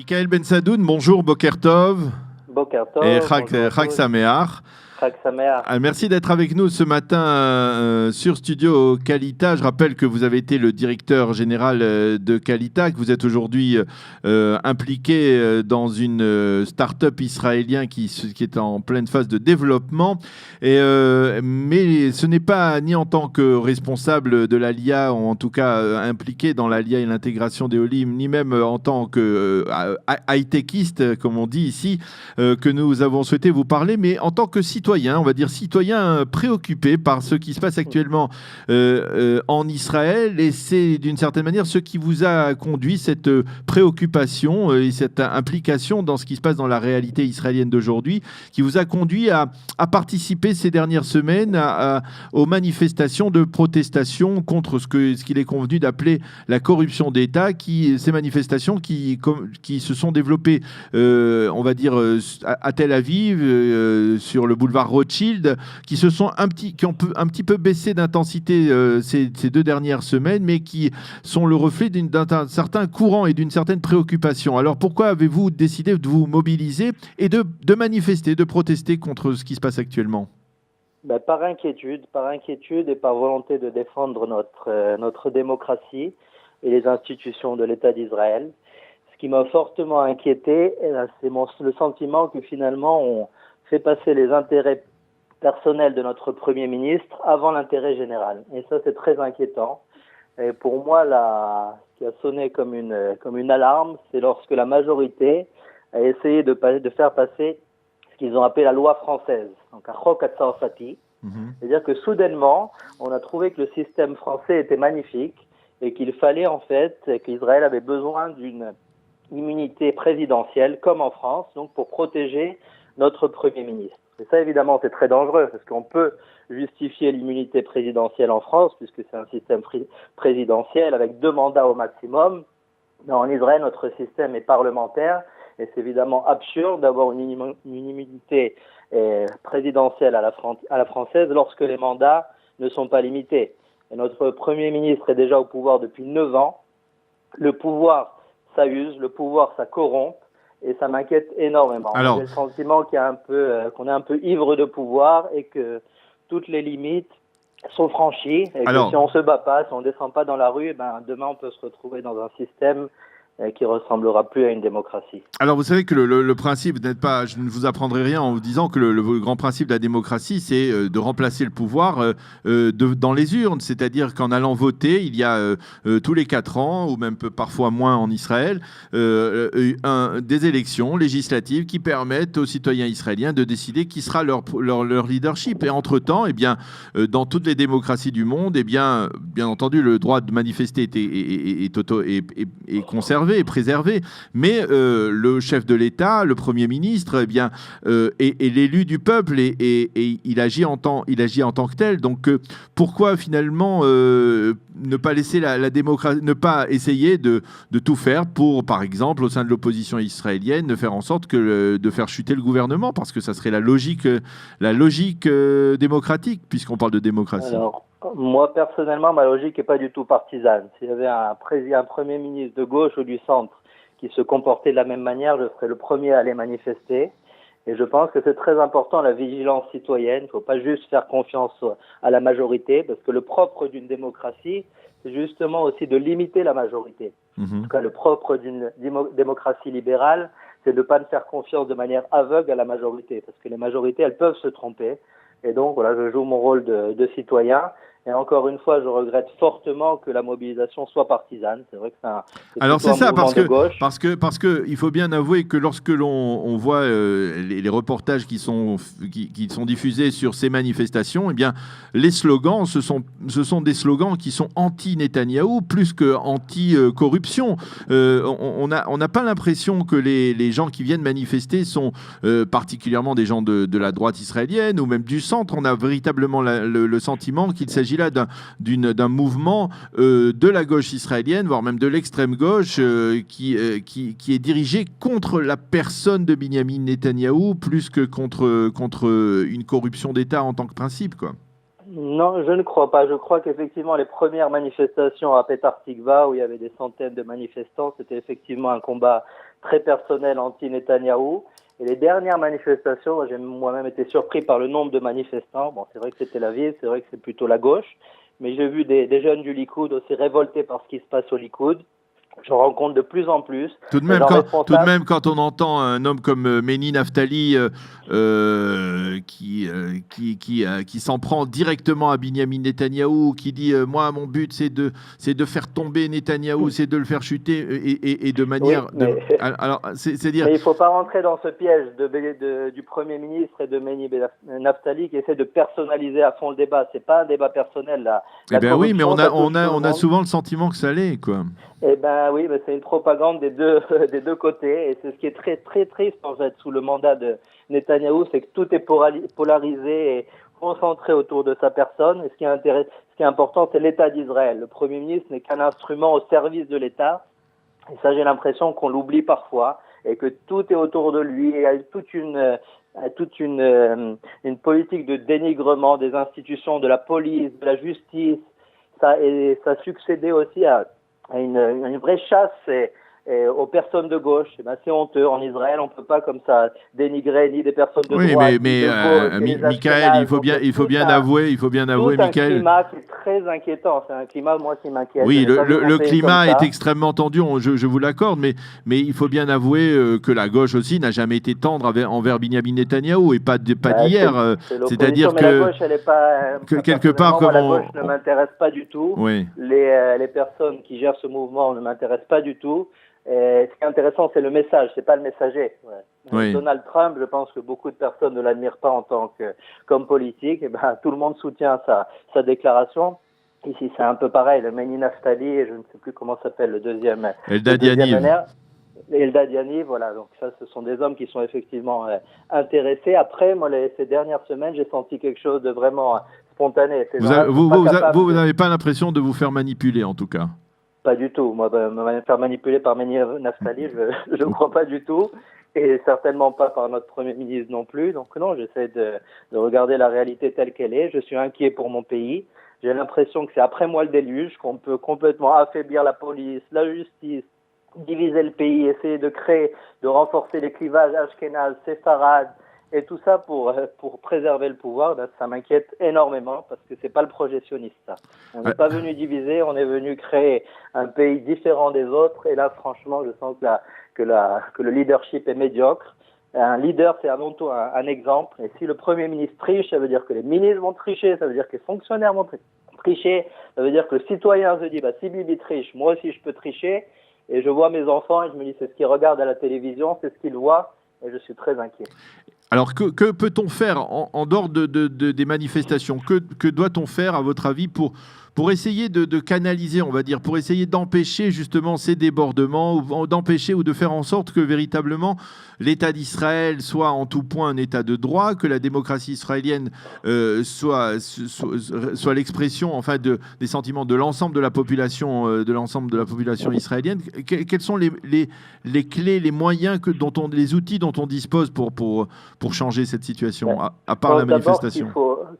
Michael Ben Sadoun, bonjour, Boker Tov. Boker Tov. Et Chag Sameach. Merci d'être avec nous ce matin sur Studio Kalita. Je rappelle que vous avez été le directeur général de Kalita, que vous êtes aujourd'hui impliqué dans une start-up israélienne qui est en pleine phase de développement. Mais ce n'est pas ni en tant que responsable de l'ALIA, ou en tout cas impliqué dans l'ALIA et l'intégration des Olim, ni même en tant que high-techiste, comme on dit ici, que nous avons souhaité vous parler, mais en tant que citoyen, on va dire citoyen préoccupé par ce qui se passe actuellement en Israël, et c'est d'une certaine manière ce qui vous a conduit, cette préoccupation et cette implication dans ce qui se passe dans la réalité israélienne d'aujourd'hui, qui vous a conduit à participer ces dernières semaines aux manifestations de protestation contre ce qu'il est convenu d'appeler la corruption d'État, ces manifestations qui se sont développées, on va dire, à Tel Aviv, sur le boulevard Rothschild, qui ont un petit peu baissé d'intensité ces 2 dernières semaines, mais qui sont le reflet d'un certain courant et d'une certaine préoccupation. Alors pourquoi avez-vous décidé de vous mobiliser et de manifester, de protester contre ce qui se passe actuellement ? Par inquiétude et par volonté de défendre notre démocratie et les institutions de l'État d'Israël. Ce qui m'a fortement inquiété, c'est le sentiment que finalement on fait passer les intérêts personnels de notre Premier ministre avant l'intérêt général. Et ça, c'est très inquiétant. Et pour moi, ce qui a sonné comme une alarme, c'est lorsque la majorité a essayé de faire passer ce qu'ils ont appelé la loi française, donc un chok hatzarfati. C'est-à-dire que soudainement, on a trouvé que le système français était magnifique et qu'il fallait en fait, qu'Israël avait besoin d'une immunité présidentielle, comme en France, donc pour protéger notre Premier ministre. Et ça, évidemment, c'est très dangereux, parce qu'on peut justifier l'immunité présidentielle en France, puisque c'est un système présidentiel avec 2 mandats au maximum. Mais en Israël, notre système est parlementaire, et c'est évidemment absurde d'avoir une immunité présidentielle à la française lorsque les mandats ne sont pas limités. Et notre Premier ministre est déjà au pouvoir depuis 9 ans. Le pouvoir, ça use, le pouvoir, ça corrompt. Et ça m'inquiète énormément. J'ai le sentiment qu'on est un peu ivre de pouvoir et que toutes les limites sont franchies. Et que si on ne se bat pas, si on ne descend pas dans la rue, demain on peut se retrouver dans un système qui ressemblera plus à une démocratie. Alors vous savez que le principe, je ne vous apprendrai rien en vous disant que le grand principe de la démocratie, c'est de remplacer le pouvoir dans les urnes, c'est-à-dire qu'en allant voter, il y a tous les 4 ans, ou même parfois moins en Israël, des élections législatives qui permettent aux citoyens israéliens de décider qui sera leur leadership. Et entre-temps, dans toutes les démocraties du monde, bien entendu, le droit de manifester est conservé et préservé, mais le chef de l'État, le Premier ministre, est l'élu du peuple et il agit en tant que tel. Donc pourquoi finalement ne pas laisser la démocratie, ne pas essayer de tout faire pour, par exemple, au sein de l'opposition israélienne, de faire en sorte de faire chuter le gouvernement, parce que ça serait la logique démocratique, puisqu'on parle de démocratie. Alors, moi, personnellement, ma logique n'est pas du tout partisane. S'il y avait un Premier ministre de gauche ou du centre qui se comportait de la même manière, je serais le premier à aller manifester. Et je pense que c'est très important, la vigilance citoyenne. Il ne faut pas juste faire confiance à la majorité, parce que le propre d'une démocratie, c'est justement aussi de limiter la majorité. En tout cas, le propre d'une démocratie libérale, c'est de ne pas faire confiance de manière aveugle à la majorité, parce que les majorités, elles peuvent se tromper. Et donc, voilà, je joue mon rôle de citoyen. Et encore une fois, je regrette fortement que la mobilisation soit partisane. C'est vrai que c'est ça, parce que il faut bien avouer que lorsque on voit les reportages qui sont diffusés sur ces manifestations, les slogans, ce sont des slogans qui sont anti-Netanyahou plus que anti-corruption. On n'a pas l'impression que les gens qui viennent manifester sont particulièrement des gens de la droite israélienne ou même du centre. On a véritablement le sentiment qu'il s'agit là d'un mouvement de la gauche israélienne, voire même de l'extrême gauche, qui est dirigé contre la personne de Binyamin Netanyahou plus que contre une corruption d'État en tant que principe, quoi. Non, je ne crois pas. Je crois qu'effectivement, les premières manifestations à Petah Tikva, où il y avait des centaines de manifestants, c'était effectivement un combat très personnel anti-Netanyahou. Et les dernières manifestations, j'ai moi-même été surpris par le nombre de manifestants. Bon, c'est vrai que c'était la ville, c'est vrai que c'est plutôt la gauche, mais j'ai vu des jeunes du Likoud aussi révoltés par ce qui se passe au Likoud. Je rencontre de plus en plus. Tout de même, quand on entend un homme comme Méni Naftali qui s'en prend directement à Binyamin Netanyahou, qui dit moi, mon but, c'est de faire tomber Netanyahou, c'est de le faire chuter, et de manière. Oui, alors, c'est-à-dire. Mais il ne faut pas rentrer dans ce piège du Premier ministre et de Méni Naftali qui essaie de personnaliser à fond le débat. Ce n'est pas un débat personnel, là. Eh bien oui, mais on a souvent le sentiment que ça l'est, quoi. Eh ben oui, c'est une propagande des deux côtés, et c'est ce qui est très très triste en fait sous le mandat de Netanyahou, c'est que tout est polarisé et concentré autour de sa personne. Et ce qui est important, c'est l'État d'Israël. Le Premier ministre n'est qu'un instrument au service de l'État, et ça j'ai l'impression qu'on l'oublie parfois, et que tout est autour de lui. Et il y a toute une politique de dénigrement des institutions, de la police, de la justice. Ça succédait aussi à une vraie chasse aux personnes de gauche. C'est honteux. En Israël, on ne peut pas comme ça dénigrer ni des personnes de droite, mais Michael, il faut bien avouer, Michael. C'est un climat qui est très inquiétant. C'est un climat, moi, qui m'inquiète. Oui, le climat est extrêmement tendu, je vous l'accorde, mais il faut bien avouer que la gauche aussi n'a jamais été tendre envers Binyamin Netanyahou, et pas d'hier. C'est-à-dire que la gauche, elle est pas, quelque part, la gauche ne m'intéresse pas du tout. Oui. Les personnes qui gèrent ce mouvement ne m'intéressent pas du tout. Et ce qui est intéressant, c'est le message, c'est pas le messager. Ouais. Oui. Donald Trump, je pense que beaucoup de personnes ne l'admirent pas en tant comme politique. Et tout le monde soutient sa déclaration. Ici, c'est un peu pareil. Le Méni Naftali, et je ne sais plus comment s'appelle le deuxième. Eldad Yaniv. Eldad Yaniv, voilà. Donc ça, ce sont des hommes qui sont effectivement intéressés. Après, moi, ces dernières semaines, j'ai senti quelque chose de vraiment spontané. Vous n'avez pas l'impression de vous faire manipuler, en tout cas? Pas du tout. Moi, me faire manipuler par Méni Naftali, je ne crois pas du tout. Et certainement pas par notre Premier ministre non plus. Donc non, j'essaie de regarder la réalité telle qu'elle est. Je suis inquiet pour mon pays. J'ai l'impression que c'est après moi le déluge, qu'on peut complètement affaiblir la police, la justice, diviser le pays, essayer de renforcer les clivages ashkénazes, séfarades, et tout ça pour préserver le pouvoir. Ça m'inquiète énormément parce que c'est pas le projet sioniste, ça. On n'est pas venu diviser, on est venu créer un pays différent des autres. Et là, franchement, je sens que le leadership est médiocre. Un leader, c'est avant tout un exemple. Et si le Premier ministre triche, ça veut dire que les ministres vont tricher, ça veut dire que les fonctionnaires vont tricher, ça veut dire que le citoyen se dit, si Bibi triche, moi aussi je peux tricher. Et je vois mes enfants et je me dis, c'est ce qu'ils regardent à la télévision, c'est ce qu'ils voient, et je suis très inquiet. Alors, que peut-on faire en dehors des manifestations? Que doit-on faire, à votre avis, pour essayer de canaliser, on va dire, pour essayer d'empêcher justement ces débordements, ou d'empêcher ou de faire en sorte que véritablement l'État d'Israël soit en tout point un État de droit, que la démocratie israélienne soit l'expression, enfin, des sentiments de l'ensemble de la population, israélienne? Quels sont les clés, les moyens les outils dont on dispose pour changer cette situation, à part la manifestation?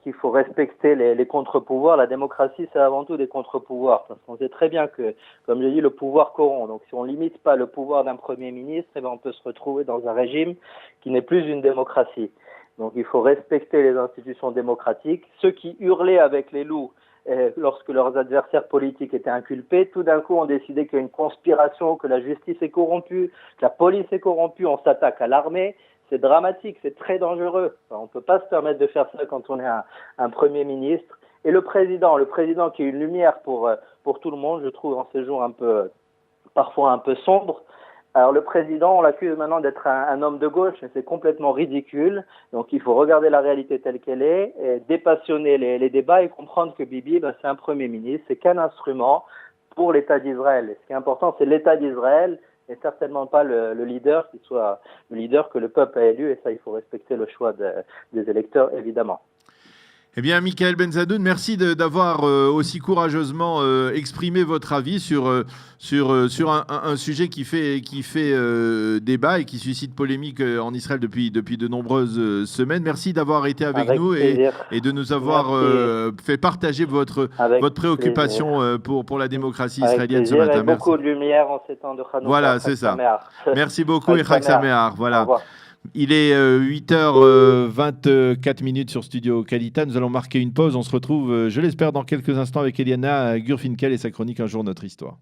Qu'il faut respecter les contre-pouvoirs. La démocratie, c'est avant tout des contre-pouvoirs. Parce qu'on sait très bien que, comme j'ai dit, le pouvoir corrompt. Donc si on ne limite pas le pouvoir d'un Premier ministre, on peut se retrouver dans un régime qui n'est plus une démocratie. Donc il faut respecter les institutions démocratiques. Ceux qui hurlaient avec les loups lorsque leurs adversaires politiques étaient inculpés, tout d'un coup ont décidé qu'il y a une conspiration, que la justice est corrompue, que la police est corrompue, on s'attaque à l'armée. C'est dramatique, c'est très dangereux. On ne peut pas se permettre de faire ça quand on est un Premier ministre. Et le président qui est une lumière pour tout le monde, je trouve en ces jours parfois un peu sombres. Alors le président, on l'accuse maintenant d'être un homme de gauche, mais c'est complètement ridicule. Donc il faut regarder la réalité telle qu'elle est, et dépassionner les débats et comprendre que Bibi, c'est un Premier ministre, c'est qu'un instrument pour l'État d'Israël. Et ce qui est important, c'est l'État d'Israël, et certainement pas le leader qui soit le leader que le peuple a élu. Et ça, il faut respecter le choix des électeurs, évidemment. Eh bien, Michael Bensadoun, merci d'avoir aussi courageusement exprimé votre avis sur un sujet qui fait débat et qui suscite polémique en Israël depuis de nombreuses semaines. Merci d'avoir été avec nous et de nous avoir fait partager votre préoccupation pour la démocratie israélienne ce matin. Merci. Beaucoup de lumière en ces temps de Hanouka. Voilà, c'est ça. Merci beaucoup et Chag Sameach. Voilà. Il est 8h24 sur Studio Kalita. Nous allons marquer une pause. On se retrouve, je l'espère, dans quelques instants avec Eliana Gurfinkel et sa chronique Un jour notre histoire.